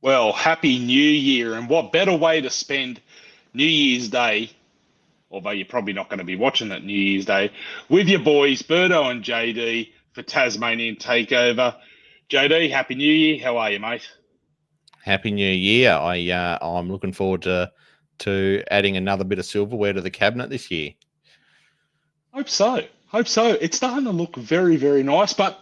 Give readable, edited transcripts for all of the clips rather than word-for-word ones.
Well, happy New Year, and what better way to spend New Year's Day, although you're probably not going to be watching that New Year's Day, with your boys, Birdo and JD, for Tasmanian Takeover. JD, happy New Year. How are you, mate? Happy New Year. I'm looking forward to adding another bit of silverware to the cabinet this year. Hope so. It's starting to look very, very nice, but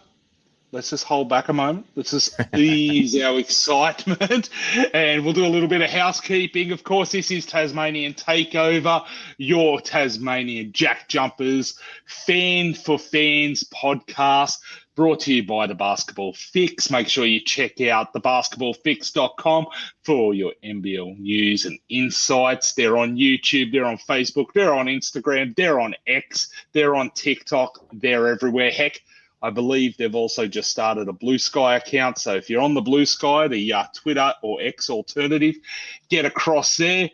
let's just hold back a moment. Let's just ease our excitement, and we'll do a little bit of housekeeping. Of course, this is Tasmanian Takeover, your Tasmanian JackJumpers fan for fans podcast, brought to you by the Basketball Fix. Make sure you check out thebasketballfix.com for all your NBL news and insights. They're on YouTube, they're on Facebook, they're on Instagram, they're on X, they're on TikTok, they're everywhere. Heck, I believe they've also just started a Blue Sky account. So if you're on the Blue Sky, the Twitter or X alternative, get across there.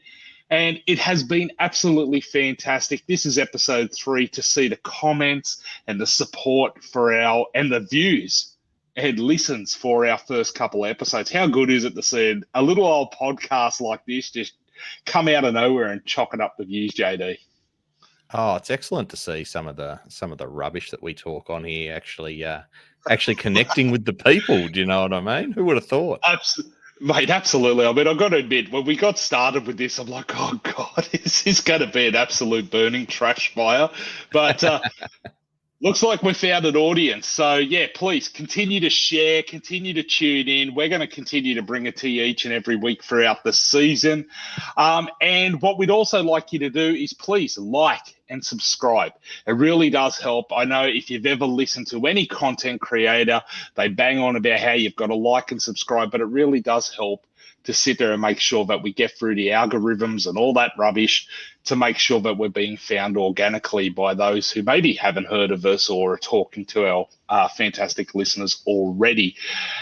And it has been absolutely fantastic. This is episode 3, to see the comments and the support for and the views and listens for our first couple of episodes. How good is it to see a little old podcast like this just come out of nowhere and chock it up the views, JD? Oh, it's excellent to see some of the rubbish that we talk on here actually connecting with the people. Do you know what I mean? Who would have thought? Mate, absolutely. I mean, I've got to admit, when we got started with this, I'm like, oh, God, is this going to be an absolute burning trash fire? But looks like we found an audience. So, yeah, please continue to share, continue to tune in. We're going to continue to bring it to you each and every week throughout the season. And what we'd also like you to do is please like and subscribe. It really does help. I know if you've ever listened to any content creator, they bang on about how you've got to like and subscribe, but it really does help to sit there and make sure that we get through the algorithms and all that rubbish to make sure that we're being found organically by those who maybe haven't heard of us or are talking to our fantastic listeners already.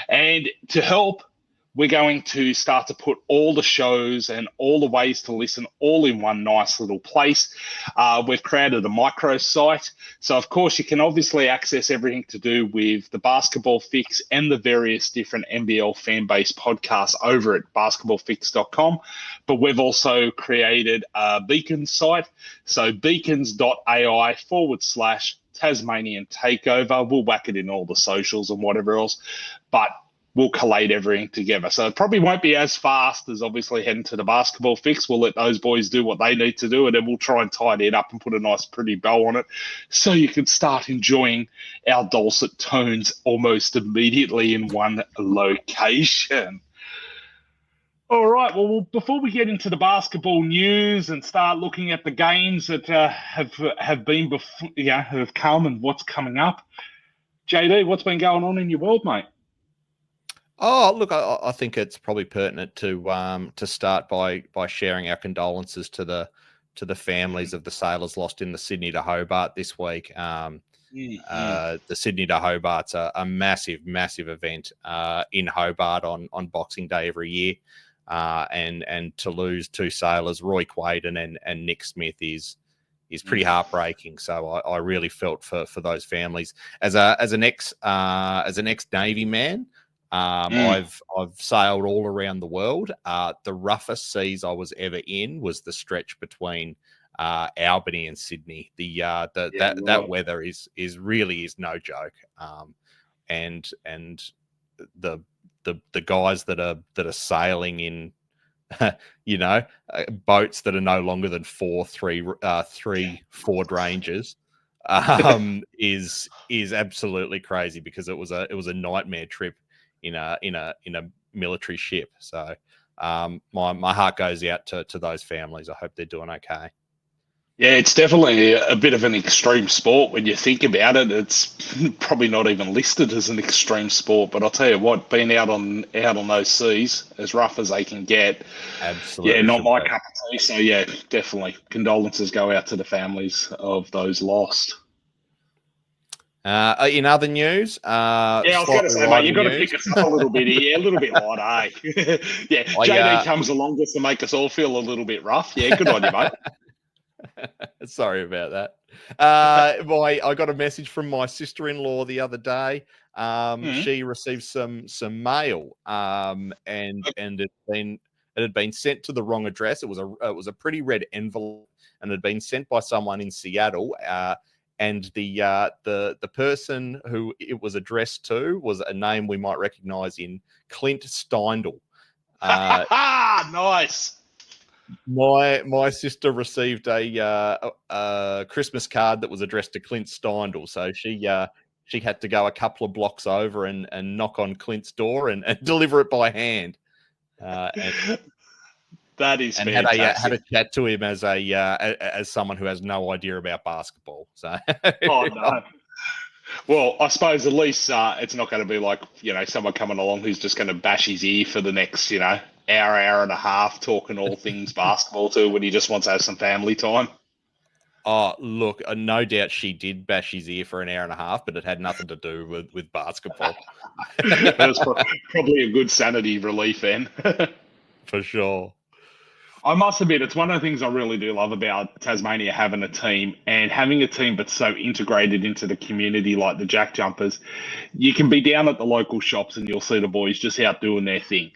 And to help, we're going to start to put all the shows and all the ways to listen all in one nice little place. We've created a microsite. So, of course, you can obviously access everything to do with the Basketball Fix and the various different NBL fan-based podcasts over at basketballfix.com. But we've also created a beacons site. So, beacons.ai /Tasmanian Takeover. We'll whack it in all the socials and whatever else. But we'll collate everything together. So it probably won't be as fast as obviously heading to the Basketball Fix. We'll let those boys do what they need to do, and then we'll try and tidy it up and put a nice pretty bow on it so you can start enjoying our dulcet tones almost immediately in one location. All right, well, before we get into the basketball news and start looking at the games that have been before, have come and what's coming up, JD, what's been going on in your world, mate? Oh, look, I think it's probably pertinent to start by sharing our condolences to the families of the sailors lost in the Sydney to Hobart this week. The Sydney to Hobart's a massive event in Hobart on Boxing Day every year, and to lose 2 sailors, Roy Quaden and Nick Smith, is pretty heartbreaking. So I really felt for those families as an ex Navy man. I've sailed all around the world. The roughest seas I was ever in was the stretch between Albany and Sydney. That weather is really no joke. And the guys that are sailing in boats that are no longer than 3 Ford Rangers is absolutely crazy, because it was a nightmare trip in a military ship. So my heart goes out to those families. I hope they're doing okay. Yeah, it's definitely a bit of an extreme sport when you think about it. It's probably not even listed as an extreme sport, but I'll tell you what, being out on those seas, as rough as they can get, absolutely, not my cup of tea. So yeah, definitely condolences go out to the families of those lost. In other news, I was going to say, mate, you've got to pick us up a little bit here, a little bit light, eh? Yeah, JD comes along just to make us all feel a little bit rough. Yeah, good on you, mate. Sorry about that. I got a message from my sister-in-law the other day. she received some mail, and it had been sent to the wrong address. It was a pretty red envelope, and it had been sent by someone in Seattle. And the person who it was addressed to was a name we might recognise in Clint Steindl. Nice. My sister received a Christmas card that was addressed to Clint Steindl, so she had to go a couple of blocks over and knock on Clint's door and deliver it by hand. That is and fantastic. had a chat to him as someone who has no idea about basketball. So oh no. Well, I suppose at least it's not going to be like, someone coming along who's just going to bash his ear for the next, hour and a half talking all things basketball to when he just wants to have some family time. Oh, look, no doubt she did bash his ear for an hour and a half, but it had nothing to do with basketball. That's probably a good sanity relief then. For sure. I must admit, it's one of the things I really do love about Tasmania having a team, and having a team that's so integrated into the community like the JackJumpers. You can be down at the local shops and you'll see the boys just out doing their thing.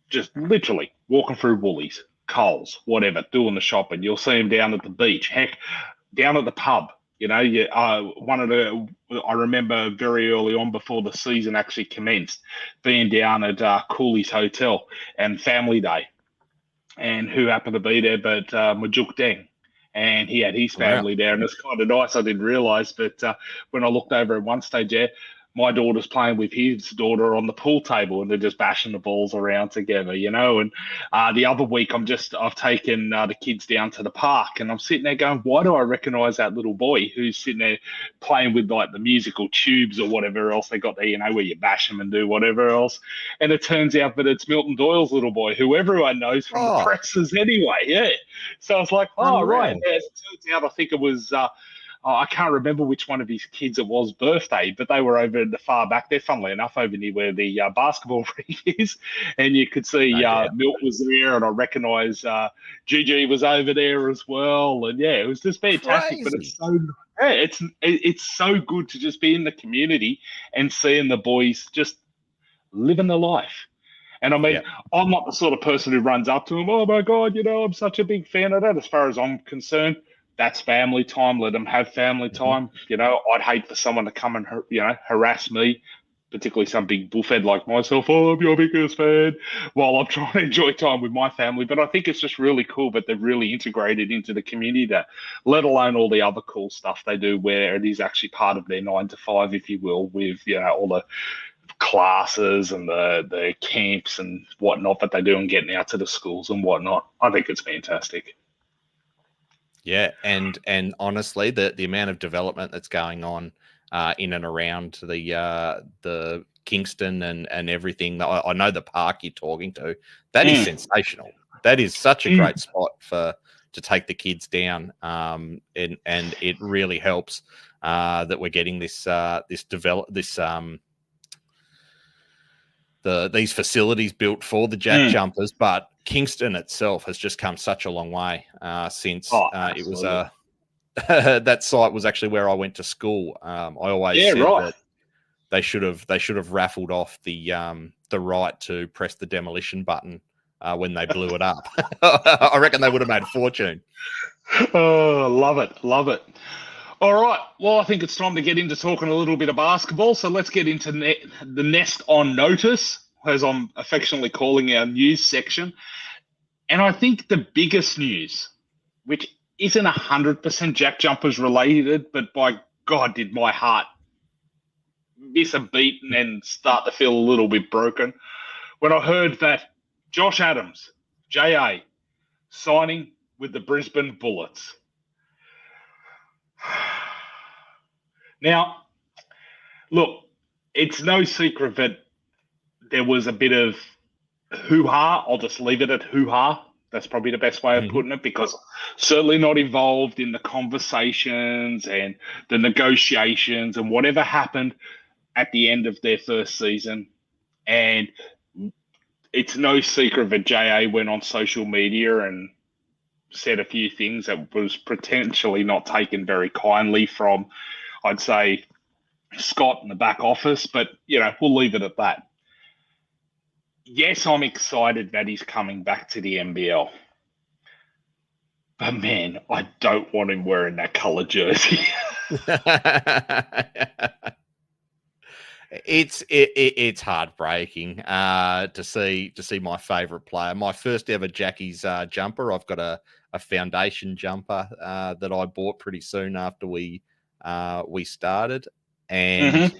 Just literally walking through Woolies, Coles, whatever, doing the shopping. You'll see them down at the beach, heck, down at the pub. I remember very early on before the season actually commenced, being down at Cooley's Hotel and Family Day. And who happened to be there but Majok Deng. And he had his family there. And it's kind of nice. I didn't realise. But when I looked over at one stage there, my daughter's playing with his daughter on the pool table, and they're just bashing the balls around together, And the other week, I've taken the kids down to the park, and I'm sitting there going, why do I recognise that little boy who's sitting there playing with like the musical tubes or whatever else they got there, where you bash them and do whatever else. And it turns out that it's Milton Doyle's little boy, who everyone knows from the presses anyway. Yeah. So I was like, right. Yeah, it turns out I think it was. I can't remember which one of his kids it was birthday, but they were over in the far back there, funnily enough, over near where the basketball ring is. And you could see Milt was there, and I recognise Gigi was over there as well. And yeah, it was just fantastic. Crazy. But it's so good to just be in the community and seeing the boys just living the life. And I mean, I'm not the sort of person who runs up to them, oh my God, I'm such a big fan of that. As far as I'm concerned, that's family time. Let them have family time. I'd hate for someone to come and, harass me, particularly some big bullfed like myself. Oh, I'm your biggest fan, while I'm trying to enjoy time with my family. But I think it's just really cool that they're really integrated into the community, that, let alone all the other cool stuff they do where it is actually part of their 9 to 5, if you will, with, all the classes and the camps and whatnot that they do and getting out to the schools and whatnot. I think it's fantastic. Yeah, and honestly, the amount of development that's going on in and around the Kingston and everything. I know the park you're talking to. That is sensational. That is such a great spot to take the kids down, and it really helps that we're getting these facilities built for the JackJumpers, but Kingston itself has just come such a long way since it was that site was actually where I went to school. I always said that they should have raffled off the right to press the demolition button when they blew it up. I reckon they would have made a fortune. Oh, love it. All right. Well, I think it's time to get into talking a little bit of basketball. So let's get into the Nest on Notice, as I'm affectionately calling our news section. And I think the biggest news, which isn't 100% JackJumpers related, but by God, did my heart miss a beat and then start to feel a little bit broken when I heard that Josh Adams, JA, signing with the Brisbane Bullets. Now, look, it's no secret that there was a bit of hoo-ha. I'll just leave it at hoo-ha. That's probably the best way of putting it, because certainly not involved in the conversations and the negotiations and whatever happened at the end of their first season. And it's no secret that JA went on social media and said a few things that was potentially not taken very kindly from, I'd say, Scott in the back office, but, we'll leave it at that. Yes, I'm excited that he's coming back to the NBL. But, man, I don't want him wearing that colour jersey. It's heartbreaking to see my favourite player. My first ever Jackie's jumper. I've got a foundation jumper that I bought pretty soon after we started, and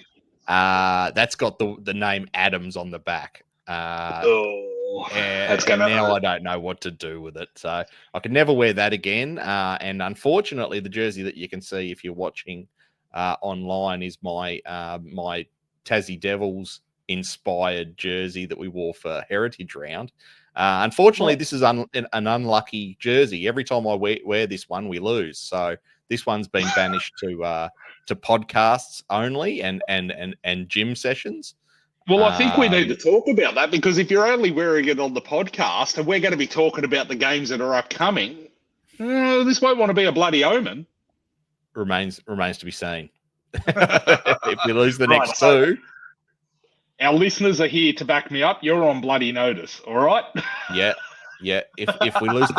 that's got the name Adams on the back. That's gonna now hurt. I don't know what to do with it, so I can never wear that again. And unfortunately, the jersey that you can see if you're watching online is my my Tassie Devils inspired jersey that we wore for Heritage Round. Unfortunately, this is an unlucky jersey. Every time I wear this one, we lose. So this one's been banished to podcasts only and gym sessions. Well, I think we need to talk about that, because if you're only wearing it on the podcast and we're going to be talking about the games that are upcoming, this won't want to be a bloody omen. Remains to be seen. If we lose the next two. Our listeners are here to back me up. You're on bloody notice, all right? Yeah. If we lose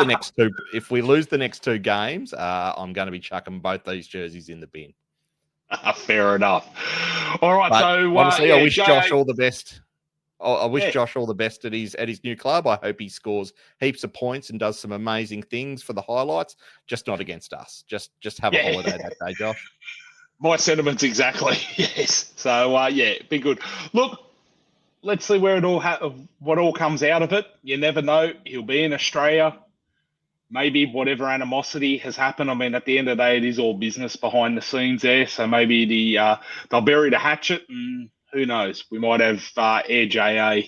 the next two games, I'm going to be chucking both these jerseys in the bin. Fair enough. All right, so honestly, I wish Josh all the best. I wish Josh all the best at his new club. I hope he scores heaps of points and does some amazing things for the highlights. Just not against us. Just have a holiday that day, Josh. My sentiments exactly. Yes. So be good. Look, let's see where what all comes out of it. You never know. He'll be in Australia. Maybe whatever animosity has happened. I mean, at the end of the day, it is all business behind the scenes there. So maybe they'll bury the hatchet, and who knows? We might have Air JA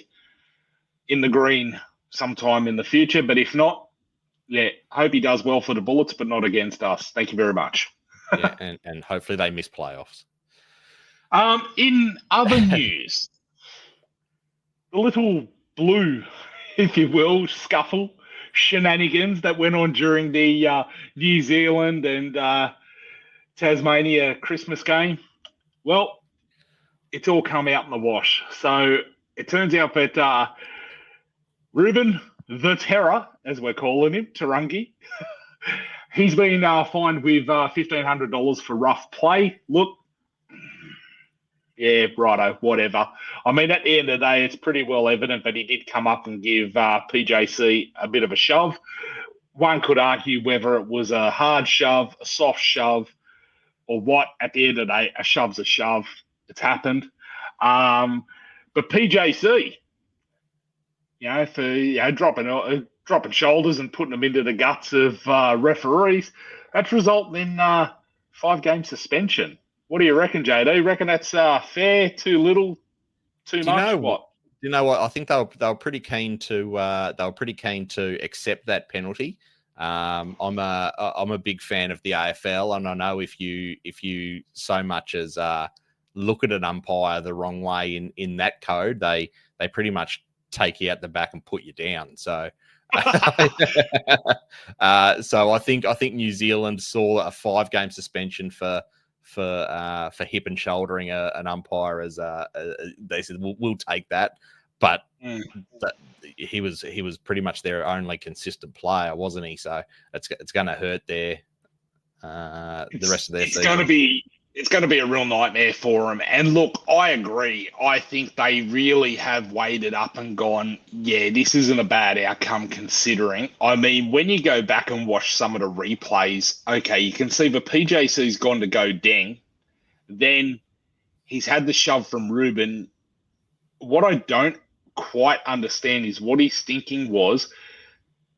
in the green sometime in the future. But if not, hope he does well for the Bullets, but not against us. Thank you very much. and hopefully they miss playoffs. In other news, the little blue, if you will, scuffle, shenanigans that went on during the New Zealand and Tasmania Christmas game. Well, it's all come out in the wash. So it turns out that Ruben the Terror, as we're calling him, Tarangi, he's been fined with $1,500 for rough play. Look, yeah, righto, whatever. I mean, at the end of the day, it's pretty well evident that he did come up and give PJC a bit of a shove. One could argue whether it was a hard shove, a soft shove, or what. At the end of the day, a shove's a shove. It's happened. But PJC, for dropping shoulders and putting them into the guts of referees, that's resulted in 5-game suspension. What do you reckon, JD? Reckon that's fair? Too little? Too much? You know what? I think they were pretty keen to accept that penalty. I'm a big fan of the AFL, and I know if you so much as look at an umpire the wrong way in that code, they pretty much take you out the back and put you down. So. So I think New Zealand saw a 5-game suspension for hip and shouldering an umpire as they said we'll take that, but he was pretty much their only consistent player, wasn't he? So it's going to hurt the rest of their season. It's going to be a real nightmare for them. And look, I agree. I think they really have weighed it up and gone, this isn't a bad outcome considering. I mean, when you go back and watch some of the replays, okay, you can see the PJC's gone to go Deng. Then he's had the shove from Ruben. What I don't quite understand is what his thinking was.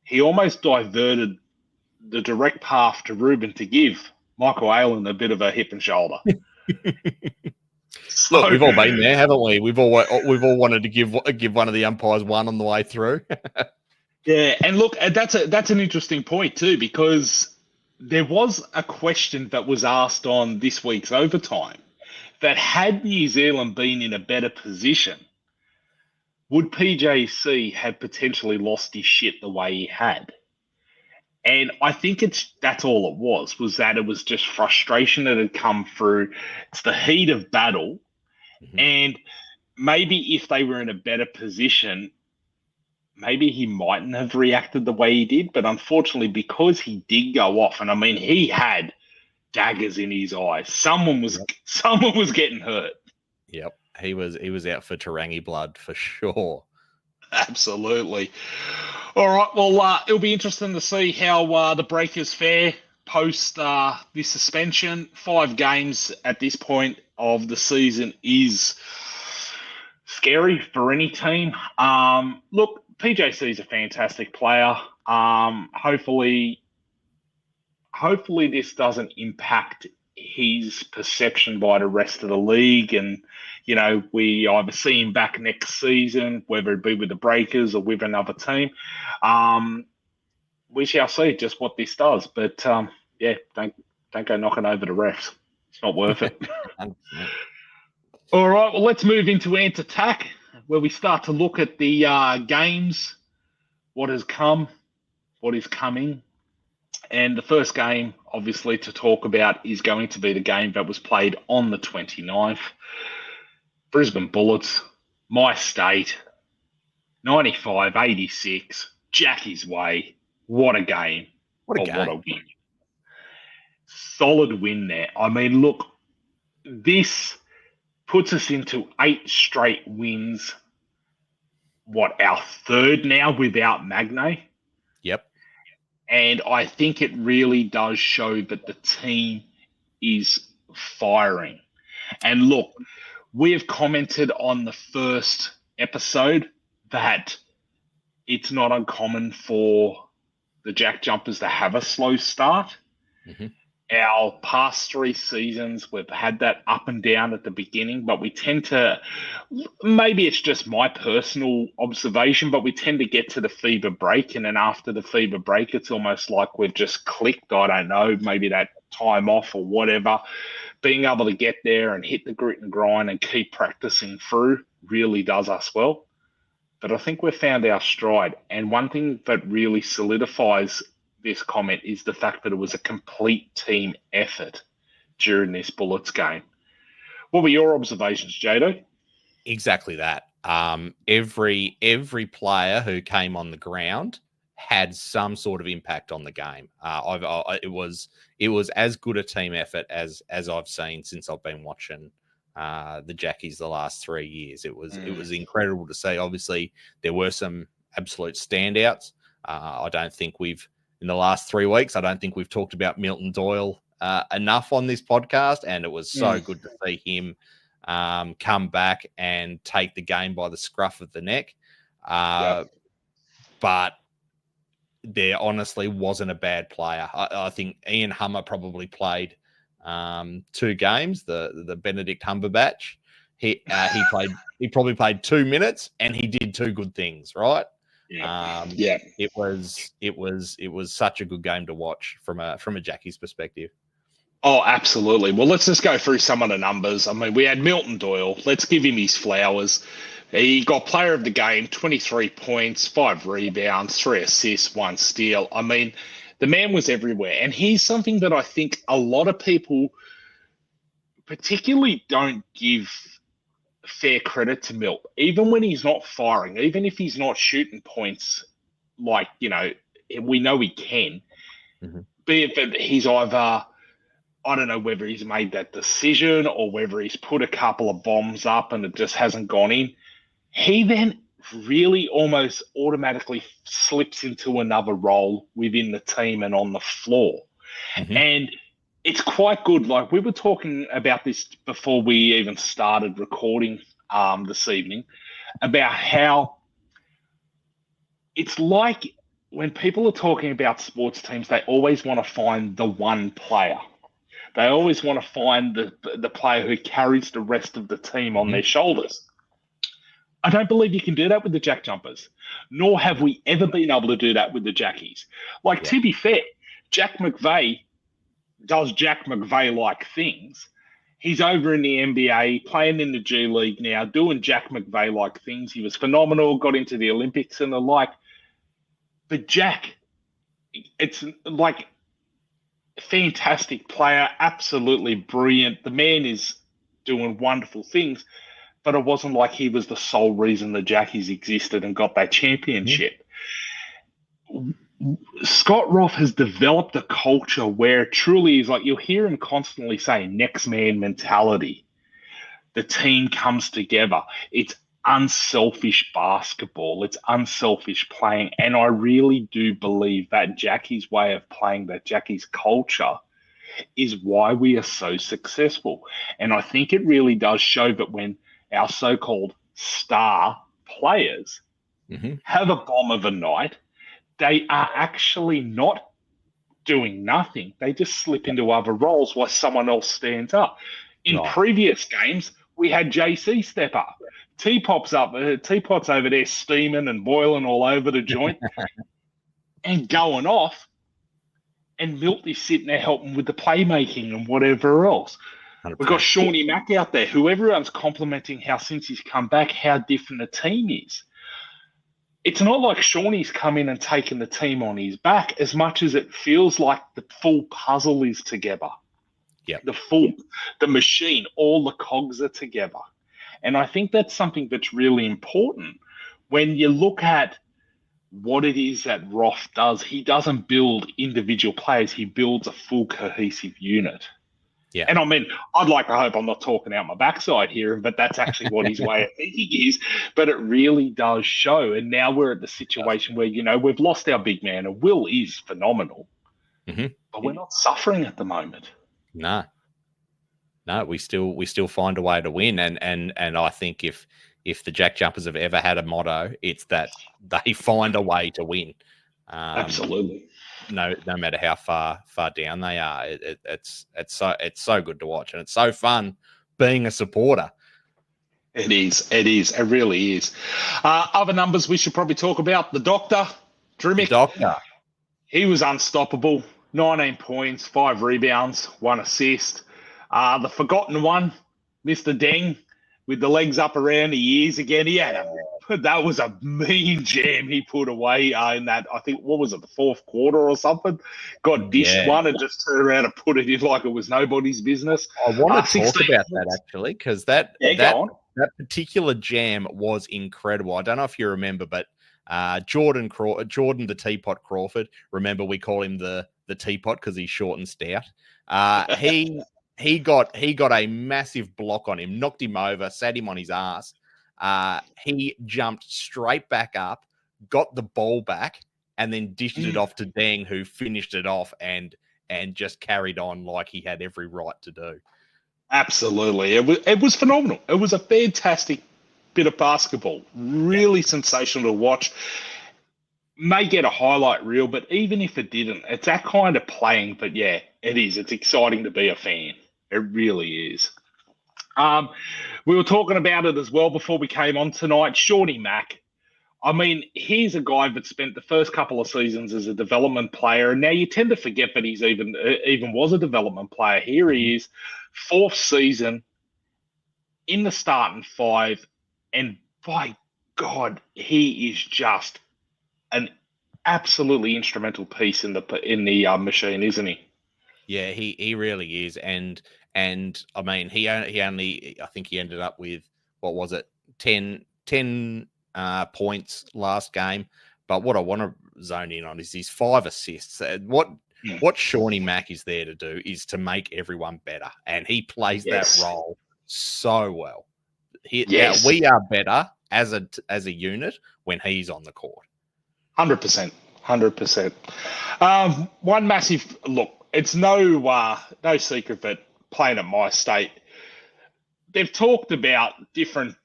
He almost diverted the direct path to Ruben to give Michael Aylan a bit of a hip and shoulder. Look, we've all been there, haven't we? We've all wanted to give one of the umpires one on the way through. Yeah, and look, that's an interesting point too, because there was a question that was asked on this week's overtime that had New Zealand been in a better position, would PJC have potentially lost his shit the way he had? And I think that's all it was that it was just frustration that had come through. It's the heat of battle. Mhm. And maybe if they were in a better position, maybe he mightn't have reacted the way he did. But unfortunately, because he did go off, and I mean, he had daggers in his eyes. Someone was getting hurt. Yep. He was out for Tarangi blood for sure. Absolutely. All right. Well, it'll be interesting to see how the Breakers fare post this suspension. 5 games at this point of the season is scary for any team. Look, PJC is a fantastic player. Hopefully this doesn't impact his perception by the rest of the league, and we either see him back next season, whether it be with the Breakers or with another team. We shall see just what this does, but don't go knocking over the refs. It's not worth it. All right, well, let's move into Ant Attack, where we start to look at the games, what has come, what is coming. And the first game, obviously, to talk about is going to be the game that was played on the 29th. Brisbane Bullets, MyState, 95-86, Jackie's way. What a game. What a game. What a win. Solid win there. I mean, look, this puts us into 8 straight wins. Our third now without Magnay? Yep. And I think it really does show that the team is firing. And look, we have commented on the first episode that it's not uncommon for the JackJumpers to have a slow start. Mm-hmm. Our past 3 seasons, we've had that up and down at the beginning, but we tend to, maybe it's just my personal observation, but we tend to get to the fever break. And then after the fever break, it's almost like we've just clicked. I don't know, maybe that time off or whatever. Being able to get there and hit the grit and grind and keep practicing through really does us well. But I think we've found our stride. And one thing that really solidifies this comment is the fact that it was a complete team effort during this Bullets game. What were your observations, Jado? Exactly that. Every player who came on the ground had some sort of impact on the game. It was as good a team effort as I've seen since I've been watching the Jackies the last 3 years. It was incredible to see. Obviously, there were some absolute standouts. I don't think in the last 3 weeks, I don't think we've talked about Milton Doyle enough on this podcast, and it was so good to see him come back and take the game by the scruff of the neck. But there honestly wasn't a bad player. I think Ian Hummer probably played 2 games, the Benedict Humberbatch. He probably played 2 minutes, and he did 2 good things, right? It was such a good game to watch from a Jackie's perspective. Oh, absolutely. Well, let's just go through some of the numbers. I mean, we had Milton Doyle. Let's give him his flowers. He got player of the game, 23 points, 5 rebounds, 3 assists, 1 steal. I mean, the man was everywhere. And here's something that I think a lot of people particularly don't give fair credit to Milt. Even when he's not firing, even if he's not shooting points like, we know he can, be it that he's either, I don't know whether he's made that decision or whether he's put a couple of bombs up and it just hasn't gone in. He then really almost automatically slips into another role within the team and on the floor. And it's quite good. Like, we were talking about this before we even started recording this evening, about how it's like when people are talking about sports teams, they always want to find the one player. They always want to find the player who carries the rest of the team on their shoulders. I don't believe you can do that with the JackJumpers, nor have we ever been able to do that with the Jackies. To be fair, Jack McVeigh does Jack McVeigh-like things. He's over in the NBA, playing in the G League now, doing Jack McVeigh-like things. He was phenomenal, got into the Olympics and the like. But Jack it's like fantastic player, absolutely brilliant. The man is doing wonderful things, but it wasn't like he was the sole reason the Jackies existed and got that championship. Scott Roth has developed a culture where it truly is like you'll hear him constantly say next man mentality. The team comes together. It's unselfish basketball. It's unselfish playing. And I really do believe that Jackie's way of playing, that Jackie's culture is why we are so successful. And I think it really does show that when our so-called star players have a bomb of a night, they are actually not doing nothing. They just slip into other roles while someone else stands up. In previous games, we had JC step up. Teapot's over there steaming and boiling all over the joint and going off. And Milt is sitting there helping with the playmaking and whatever else. 100%. We've got Seany Mac out there, who everyone's complimenting how since he's come back, how different the team is. It's not like Shawnee's come in and taken the team on his back as much as it feels like the full puzzle is together. Yeah, the machine, all the cogs are together. And I think that's something that's really important. When you look at what it is that Roth does, he doesn't build individual players. He builds a full cohesive unit. Yeah. And I mean, I'd like to hope I'm not talking out my backside here, but that's actually what his way of thinking is. But it really does show. And now we're at the situation where, we've lost our big man, and Will is phenomenal, but we're not suffering at the moment. No, we still find a way to win. And I think if the JackJumpers have ever had a motto, it's that they find a way to win. Absolutely. No matter how far down they are, it's so good to watch, and it's so fun being a supporter. It really is. Other numbers we should probably talk about: the Doctor, Drimmick. He was unstoppable. 19 points, 5 rebounds, 1 assist. The forgotten one, Mr. Deng, with the legs up around the ears again. That was a mean jam he put away in that, I think, what was it, the fourth quarter or something? Got dished one and just turned around and put it in like it was nobody's business. I want to talk about that, actually, because that particular jam was incredible. I don't know if you remember, but Jordan the Teapot Crawford, remember we call him the Teapot because he's short and stout. He got a massive block on him, knocked him over, sat him on his ass. He jumped straight back up, got the ball back, and then dished it off to Deng, who finished it off and just carried on like he had every right to do. Absolutely. It was phenomenal. It was a fantastic bit of basketball. Really sensational to watch. May get a highlight reel, but even if it didn't, it's that kind of playing. But yeah, it is. It's exciting to be a fan. It really is. We were talking about it as well before we came on tonight. Seany Mac. I mean, he's a guy that spent the first couple of seasons as a development player, and now you tend to forget that he's even was a development player. Here he is, 4th season in the starting 5, and by God, he is just an absolutely instrumental piece in the machine, isn't he? Yeah, he really is, and I mean, he only I think he ended up with, what was it, 10 points last game. But what I want to zone in on is his 5 assists. What Seany Mac is there to do is to make everyone better, and he plays that role so well. We are better as a unit when he's on the court. 100%. One massive look. It's no secret that playing at MyState, they've talked about different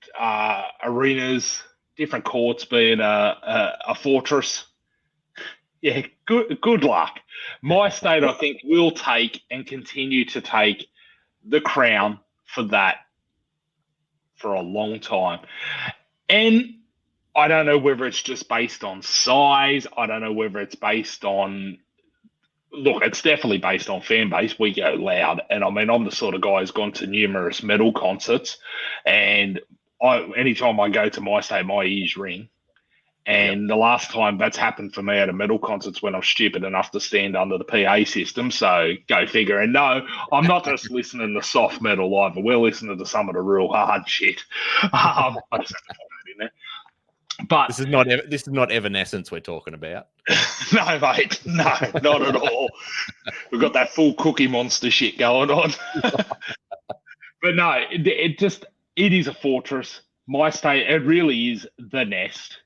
arenas, different courts being a fortress. Yeah, good luck. MyState, I think, will take and continue to take the crown for that for a long time. And I don't know whether it's just based on size. I don't know whether it's based on... Look, it's definitely based on fan base. We go loud. And I mean, I'm the sort of guy who's gone to numerous metal concerts. And anytime I go to MyState, my ears ring. And the last time that's happened for me at a metal concert's when I'm stupid enough to stand under the PA system. So go figure. And no, I'm not just listening to soft metal either. We're listening to some of the real hard shit. I just have to put that in there. But this is not Evanescence we're talking about. No, mate. No, not at all. We've got that full Cookie Monster shit going on. But no, it is a fortress. MyState, it really is the nest.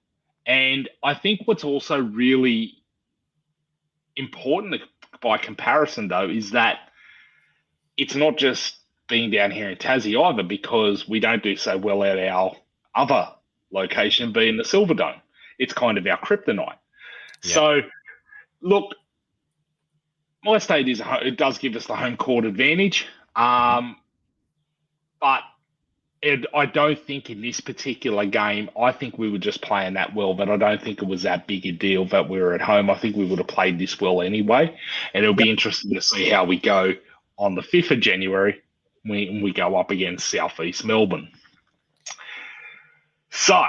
And I think what's also really important by comparison, though, is that it's not just being down here in Tassie either, because we don't do so well at our other location, being the Silver Dome. It's kind of our kryptonite. Yep. So, look, MyState it does give us the home court advantage, but I don't think in this particular game, I think we were just playing that well, but I don't think it was that big a deal that we were at home. I think we would have played this well anyway, and it'll be interesting to see how we go on the 5th of January when we go up against Southeast Melbourne. So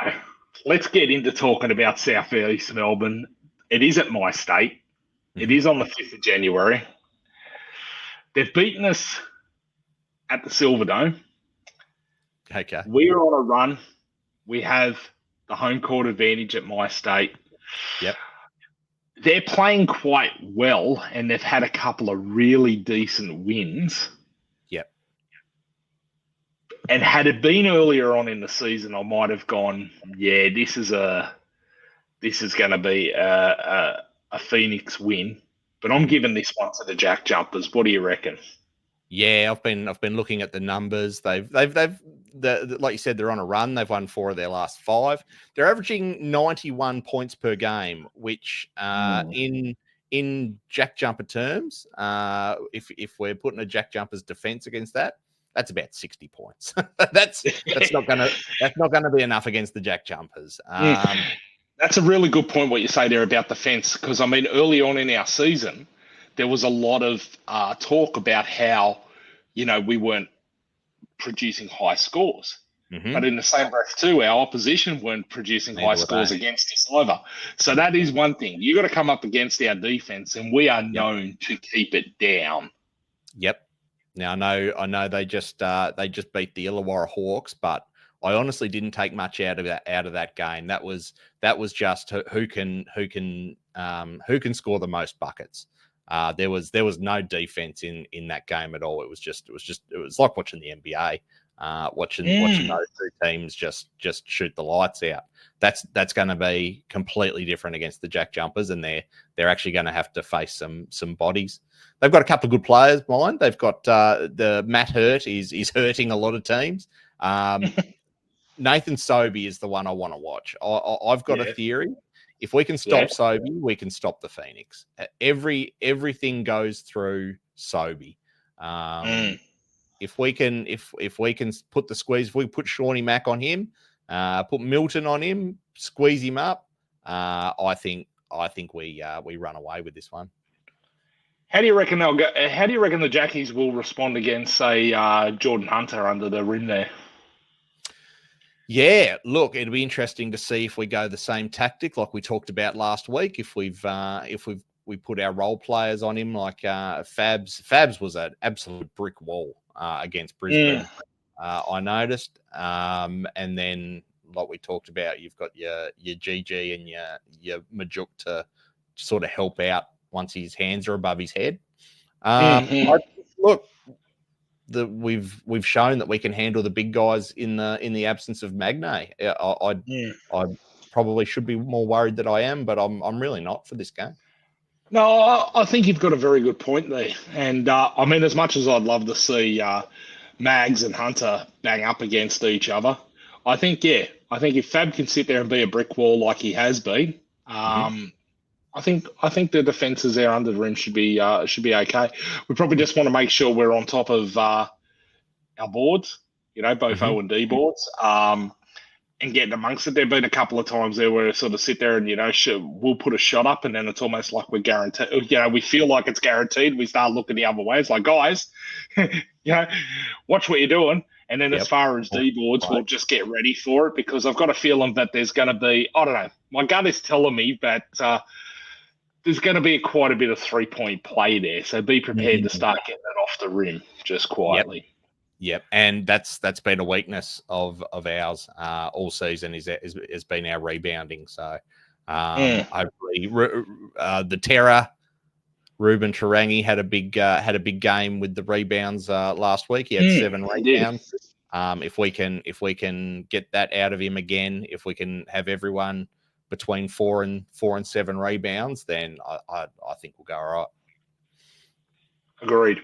let's get into talking about Southeast Melbourne. It is at MyState. It is on the 5th of January. They've beaten us at the Silver Dome. Okay. We're on a run. We have the home court advantage at MyState. Yep. They're playing quite well, and they've had a couple of really decent wins. Yep. And had it been earlier on in the season, I might have gone, yeah, this is going to be a Phoenix win. But I'm giving this one to the JackJumpers. What do you reckon? Yeah, I've been looking at the numbers. They've like you said, they're on a run. They've won 4 of their last 5. They're averaging 91 points per game, which in JackJumper terms, if we're putting a JackJumpers defense against that, that's about 60 points. that's not gonna be enough against the JackJumpers. That's a really good point what you say there about defense, because I mean early on in our season, there was a lot of talk about how, we weren't producing high scores. Mm-hmm. But in the same breath too, our opposition weren't producing high scores against us either. So that is one thing. You got to come up against our defense, and we are known to keep it down. Yep. Now I know they just beat the Illawarra Hawks, but I honestly didn't take much out of that game. That was just who can score the most buckets. There was no defense in that game at all. It was like watching the NBA, watching those two teams just shoot the lights out. That's going to be completely different against the JackJumpers, and they're actually going to have to face some bodies. They've got a couple of good players, mind. They've got the Matt Hurt is hurting a lot of teams. Nathan Sobey is the one I want to watch. I've got a theory. If we can stop Sobey, we can stop the Phoenix. Everything goes through Sobey. If we can put the squeeze, if we put Seany Mac on him, put Milton on him, squeeze him up, I think we run away with this one. How do you reckon they'll go? How do you reckon the Jackies will respond against, say, Jordan Hunter under the rim there? Yeah, look, it'll be interesting to see if we go the same tactic like we talked about last week. If we put our role players on him, like Fabs was an absolute brick wall against Brisbane. I noticed, and then like we talked about, you've got your GG and your Majok to sort of help out once his hands are above his head. Look. We've shown that we can handle the big guys in the absence of Magnay. I probably should be more worried than I am, but I'm really not for this game. No, I think you've got a very good point there. And I mean, as much as I'd love to see Mags and Hunter bang up against each other, I think if Fab can sit there and be a brick wall like he has been, I think the defenses there under the rim should be okay. We probably just want to make sure we're on top of our boards, both O and D boards, and getting amongst it. There've been a couple of times there where we sort of sit there and we'll put a shot up, and then it's almost like we're guaranteed. We feel like it's guaranteed. We start looking the other way. It's like, guys, watch what you're doing. And then Yep. as far as D-boards, Right. we'll just get ready for it because I've got a feeling that there's going to be, I don't know, my gut is telling me that there's going to be quite a bit of three-point play there. So be prepared to start getting it off the rim just quietly. Yep, and that's been a weakness of ours all season has been our rebounding. So hopefully the Terror Ruben Tarangi had a big game with the rebounds last week. He had 7 rebounds. If we can get that out of him again, if we can have everyone between 4 and 7 rebounds, then I think we'll go all right. Agreed.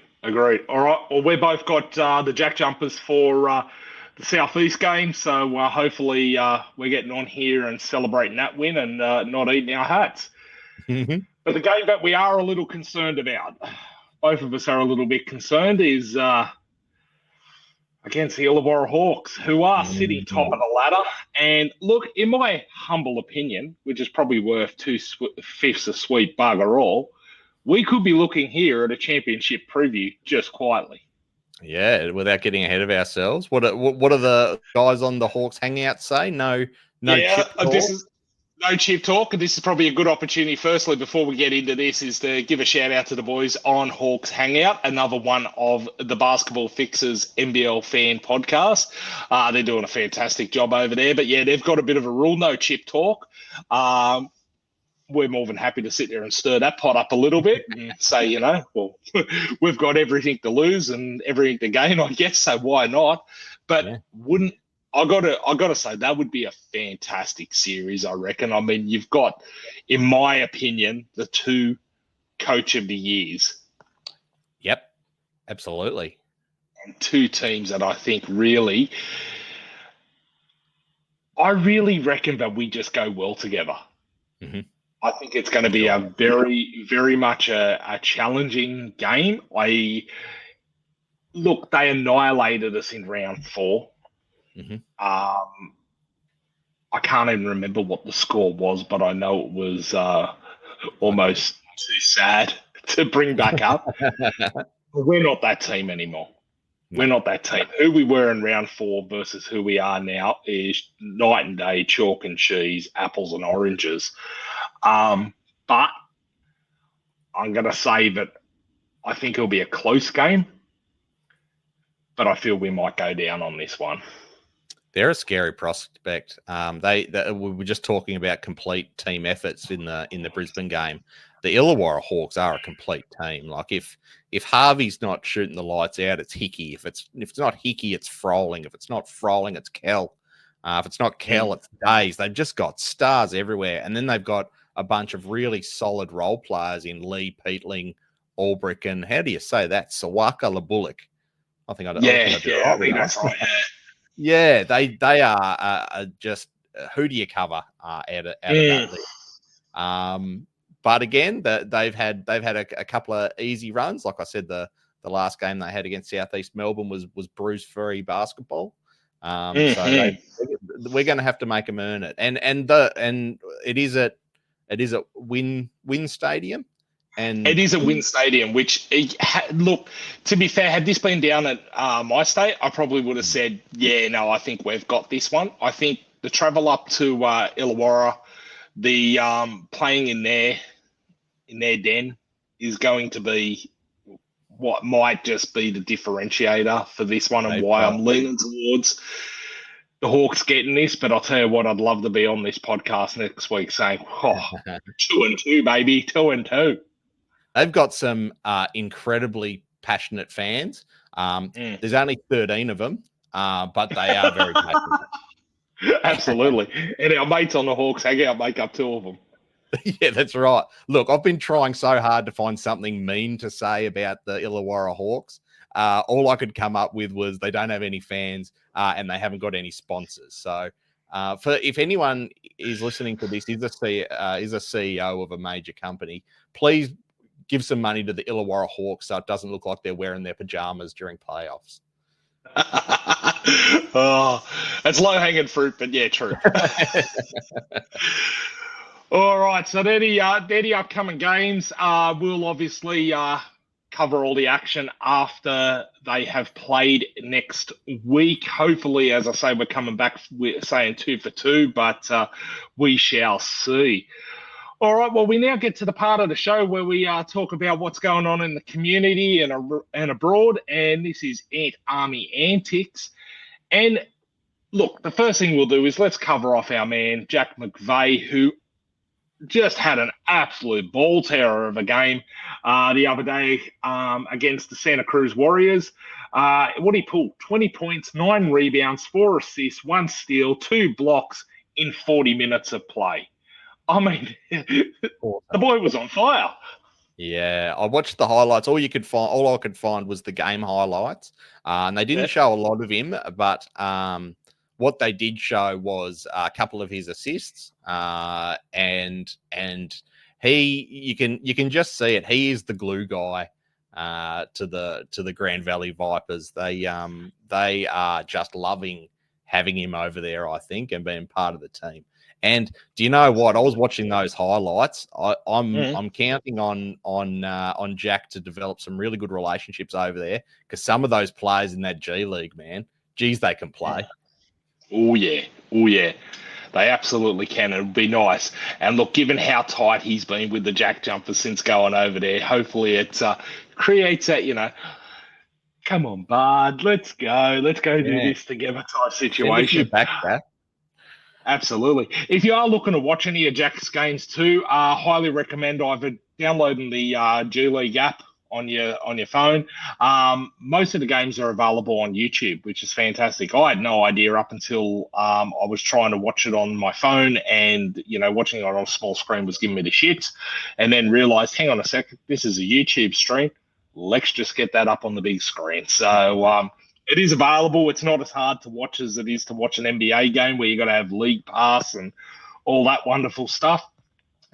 All right. Well, we've both got the JackJumpers for the Southeast game, so hopefully we're getting on here and celebrating that win and not eating our hats. But the game that we are a little concerned about, both of us are a little bit concerned, is against the Illawarra Hawks, who are sitting top of the ladder. And look, in my humble opinion, which is probably worth 2/5 a sweet bugger all, we could be looking here at a championship preview just quietly. Yeah, without getting ahead of ourselves. What are the guys on the Hawks hangout say? No chip talk. This is no chip talk. This is probably a good opportunity. Firstly, before we get into this, is to give a shout out to the boys on Hawks Hangout, another one of the Basketball Fixers NBL fan podcast. They're doing a fantastic job over there. But yeah, they've got a bit of a rule: no chip talk. We're more than happy to sit there and stir that pot up a little bit and say, well, we've got everything to lose and everything to gain, I guess. So why not? But I gotta say that would be a fantastic series, I reckon. I mean, you've got, in my opinion, the 2 coach of the years. Yep, absolutely. And 2 teams that I think I really reckon that we just go well together. I think it's going to be a very, very much a challenging game. They annihilated us in round 4. I can't even remember what the score was, but I know it was almost too sad to bring back up. We're not that team anymore. We're not that team. Who we were in round 4 versus who we are now is night and day, chalk and cheese, apples and oranges. But I'm going to say that I think it'll be a close game, but I feel we might go down on this one. They're a scary prospect. We were just talking about complete team efforts in the Brisbane game. The Illawarra Hawks are a complete team. Like if Harvey's not shooting the lights out, it's Hickey. If it's not Hickey, it's Froling. If it's not Froling, it's Kell. If it's not Kell, it's Days. They've just got stars everywhere, and then they've got a bunch of really solid role players in Lee, Peatling, Albrick, and how do you say that? Sawaka Labulik. I think that's right. Yeah, they are just who do you cover out of that list? But again, they've had a couple of easy runs. Like I said, the last game they had against Southeast Melbourne was Bruce Ferry basketball. So we're going to have to make them earn it, and it is at Win Stadium. And it is a Win Stadium, which, look, to be fair, had this been down at MyState, I probably would have said, I think we've got this one. I think the travel up to Illawarra, the playing in their den is going to be what might just be the differentiator for this one, and why I'm leaning towards the Hawks getting this. But I'll tell you what, I'd love to be on this podcast next week saying, 2-2, baby, 2-2. They've got some incredibly passionate fans. There's only 13 of them, but they are very passionate. Absolutely. And our mates on the Hawks Hangout make up 2 of them. Yeah, that's right. Look, I've been trying so hard to find something mean to say about the Illawarra Hawks. All I could come up with was they don't have any fans and they haven't got any sponsors. So if anyone is listening to this, is a CEO of a major company, please give some money to the Illawarra Hawks so it doesn't look like they're wearing their pajamas during playoffs. That's low-hanging fruit, but yeah, true. All right, so they're the upcoming games. We'll obviously cover all the action after they have played next week. Hopefully, as I say, we're coming back, we're saying 2 for 2, but we shall see. All right, well, we now get to the part of the show where we talk about what's going on in the community and abroad, and this is Ant Army Antics. And look, the first thing we'll do is let's cover off our man, Jack McVeigh, who just had an absolute ball terror of a game the other day against the Santa Cruz Warriors. What did he pull? 20 points, 9 rebounds, 4 assists, 1 steal, 2 blocks in 40 minutes of play. I mean, the boy was on fire. Yeah, I watched the highlights. All I could find was the game highlights, and they didn't show a lot of him. But what they did show was a couple of his assists, and you can just see it. He is the glue guy to the Grand Valley Vipers. They are just loving having him over there, I think, and being part of the team. And do you know what? I was watching those highlights. I'm counting on Jack to develop some really good relationships over there, because some of those players in that G League, man, geez, they can play. Oh yeah. They absolutely can. It would be nice. And look, given how tight he's been with the JackJumpers since going over there, hopefully it creates that, come on, bud, let's go do this together type situation. Back, Absolutely. If you are looking to watch any of Jack's games too, highly recommend either downloading the G League app on your phone. Most of the games are available on YouTube, which is fantastic. I had no idea up until I was trying to watch it on my phone, and watching it on a small screen was giving me the shits, and then realized, hang on a second, this is a YouTube stream. Let's just get that up on the big screen. So it is available. It's not as hard to watch as it is to watch an NBA game where you got to have league pass and all that wonderful stuff.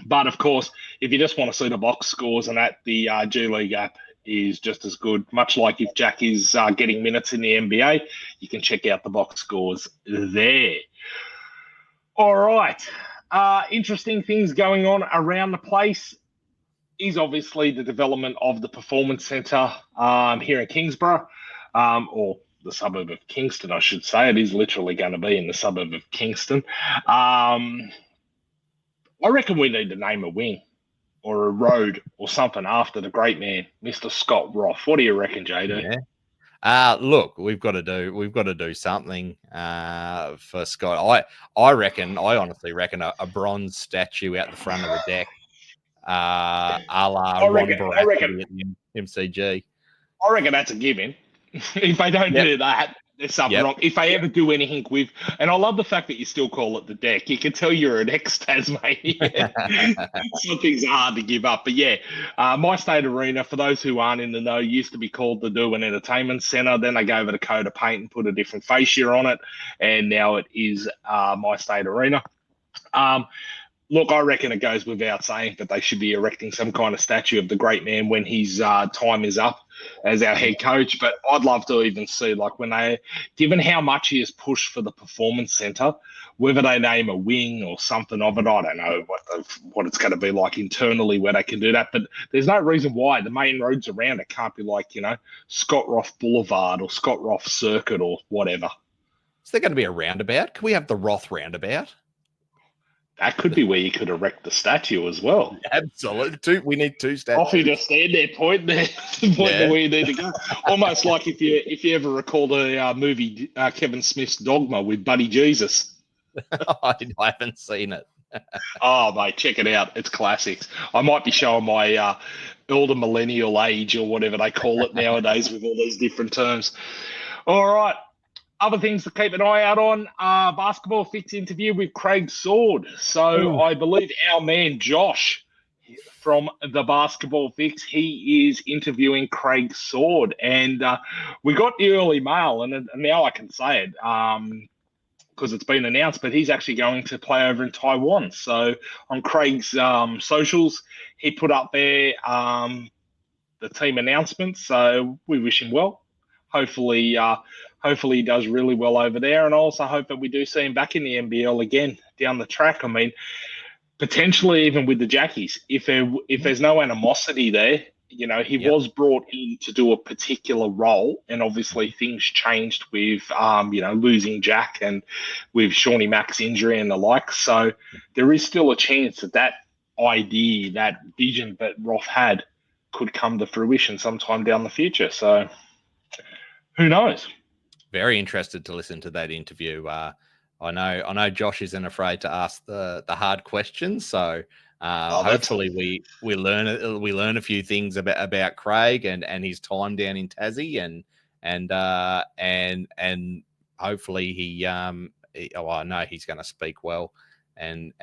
But of course, if you just want to see the box scores and that, the G League app is just as good. Much like if Jack is getting minutes in the NBA, you can check out the box scores there. All right. Interesting things going on around the place is obviously the development of the Performance Centre here in Kingsborough. Or the suburb of Kingston, I should say. It is literally going to be in the suburb of Kingston. I reckon we need to name a wing or a road or something after the great man, Mr. Scott Roth. What do you reckon, JD? Yeah. Look, we've got to do something for Scott. I honestly reckon a bronze statue out the front of the deck, a la Ron Baracus at the MCG. I reckon that's a given. If they don't do that, there's something wrong. If they ever do anything with, and I love the fact that you still call it the deck. You can tell you're an ex-Tasmanian. Some things are hard to give up. But yeah, MyState Arena, for those who aren't in the know, used to be called the Do and Entertainment Centre. Then they gave it a coat of paint and put a different fascia on it. And now it is MyState Arena. Look, I reckon it goes without saying that they should be erecting some kind of statue of the great man when his time is up as our head coach. But I'd love to even see, like, when they, given how much he has pushed for the Performance Centre, whether they name a wing or something of it, I don't know what it's going to be like internally where they can do that. But there's no reason why the main roads around it can't be like, Scott Roth Boulevard or Scott Roth Circuit or whatever. Is there going to be a roundabout? Can we have the Roth roundabout? That could be where you could erect the statue as well. Absolutely. We need 2 statues. Off you just stand there, point there where you need to go. Almost like if you ever recall the movie Kevin Smith's Dogma with Buddy Jesus. I haven't seen it. Oh, mate, check it out. It's classics. I might be showing my elder millennial age or whatever they call it nowadays with all these different terms. All right. Other things to keep an eye out on, Basketball Fix interview with Craig Sword. So I believe our man Josh from the Basketball Fix, he is interviewing Craig Sword. And we got the early mail, and now I can say it because it's been announced, but he's actually going to play over in Taiwan. So on Craig's socials, he put up there the team announcement. So we wish him well. Hopefully he does really well over there, and I also hope that we do see him back in the NBL again down the track. I mean, potentially even with the Jackies, if there's no animosity there, He was brought in to do a particular role, and obviously things changed with, losing Jack and with Seany Mac's injury and the like. So there is still a chance that idea, that vision that Roth had, could come to fruition sometime down the future. So who knows? Very interested to listen to that interview. I know Josh isn't afraid to ask the hard questions, so hopefully we learn a few things about Craig and his time down in Tassie, and hopefully he I know he's going to speak well and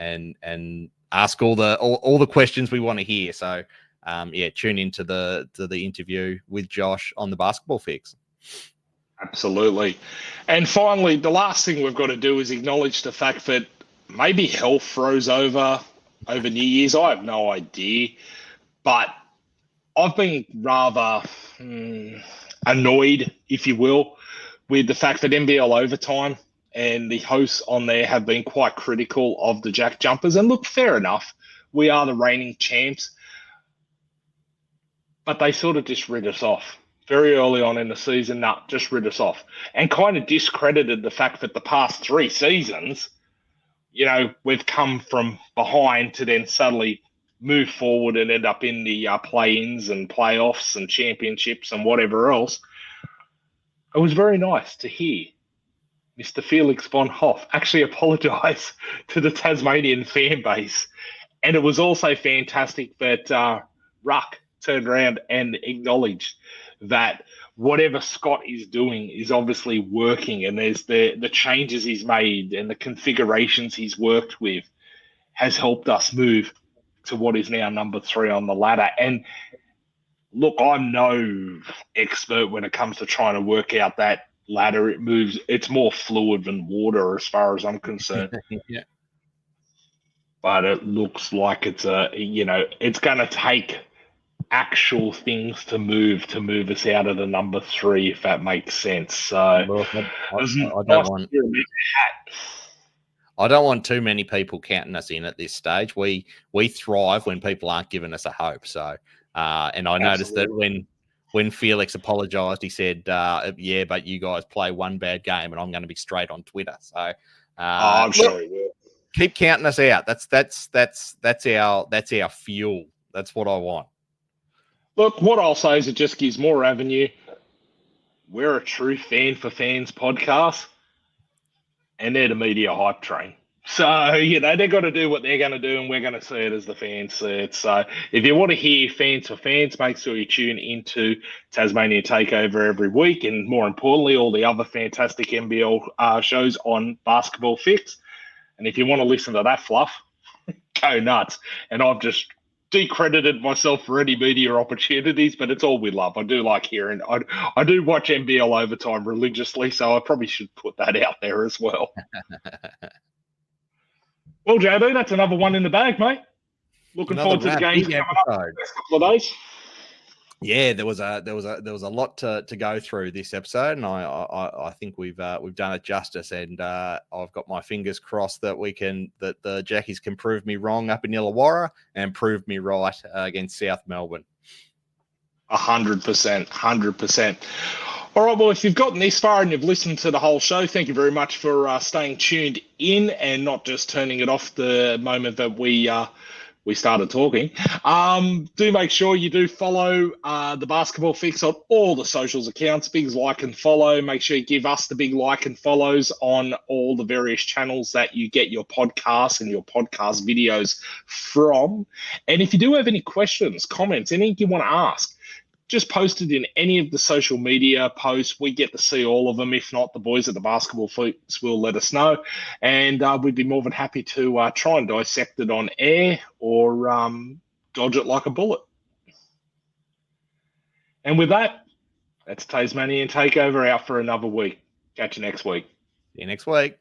ask all the questions we want to hear. So tune into the interview with Josh on the Basketball Fix. Absolutely. And finally, the last thing we've got to do is acknowledge the fact that maybe health froze over New Year's. I have no idea. But I've been rather annoyed, if you will, with the fact that NBL Overtime and the hosts on there have been quite critical of the JackJumpers. And look, fair enough. We are the reigning champs. But they sort of just rid us off. Very early on in the season, just rid us off. And kind of discredited the fact that the past 3 seasons, we've come from behind to then suddenly move forward and end up in the play-ins and playoffs and championships and whatever else. It was very nice to hear Mr. Felix von Hoff actually apologise to the Tasmanian fan base. And it was also fantastic that Ruck turned around and acknowledged that whatever Scott is doing is obviously working, and there's the changes he's made and the configurations he's worked with has helped us move to what is now number 3 on the ladder. And look, I'm no expert when it comes to trying to work out that ladder. It's more fluid than water as far as I'm concerned. Yeah. But it looks like it's going to take actual things to move us out of the number 3, if that makes sense. So I don't want too many people counting us in at this stage. We thrive when people aren't giving us a hope. So and I noticed that when Felix apologized, he said, but you guys play one bad game and I'm going to be straight on Twitter. So I'm sure he will. Keep counting us out. That's our fuel. That's what I want. Look, what I'll say is it just gives more avenue. We're a true fan for fans podcast, and they're the media hype train. So, they've got to do what they're going to do, and we're going to see it as the fans see it. So, if you want to hear fans for fans, make sure you tune into Tasmanian Takeover every week, and more importantly, all the other fantastic NBL shows on Basketball Fix. And if you want to listen to that fluff, go nuts. And I've just decredited myself for any media opportunities, but it's all we love. I do like hearing. I do watch NBL Overtime religiously, so I probably should put that out there as well. Well, JB, that's another one in the bag, mate. Looking forward to the games coming up in the next couple of days. Yeah, there was a lot to go through this episode, and I think we've done it justice, and I've got my fingers crossed that the Jackies can prove me wrong up in Illawarra and prove me right against South Melbourne. 100%. All right, well, if you've gotten this far and you've listened to the whole show, thank you very much for staying tuned in and not just turning it off the moment that we started talking. Do make sure you do follow the Basketball Fix on all the socials accounts. Big like and follow. Make sure you give us the big like and follows on all the various channels that you get your podcasts and your podcast videos from. And if you do have any questions, comments, anything you want to ask, just post it in any of the social media posts. We get to see all of them. If not, the boys at the Basketball Fix will let us know. And we'd be more than happy to try and dissect it on air or dodge it like a bullet. And with that, that's Tasmanian Takeover out for another week. Catch you next week. See you next week.